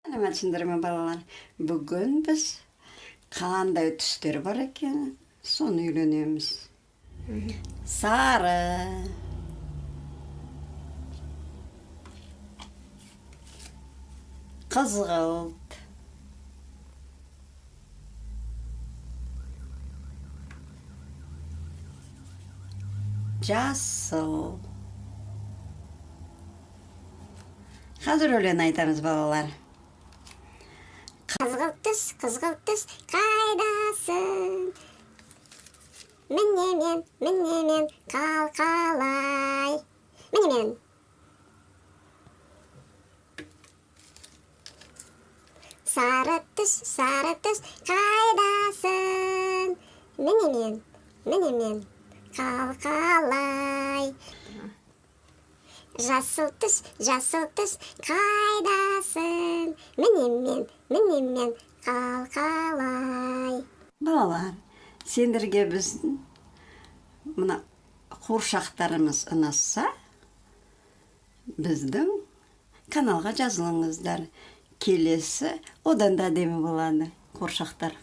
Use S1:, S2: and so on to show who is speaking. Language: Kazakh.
S1: Сәлеметсіздер ме балалар? Бүгін біз қандай түстер бар екен, соны үйренеміз. Сары, қызғылт, жасыл. Қазір өлең айтамыз балалар.
S2: Қызғылт түс, қайдасың? Міне мен, қалқалай. Міне мен. Сары түс, қайдасың? Міне мен, қалқалай. Жасыл түс, қайдасың? Міне мен, қалқалай.
S1: Балалар, сендерге біздің мына қуыршақтарымыз ұнаса, біздің каналға жазылыңыздар. Келесі одан да әдемі болады қуыршақтар.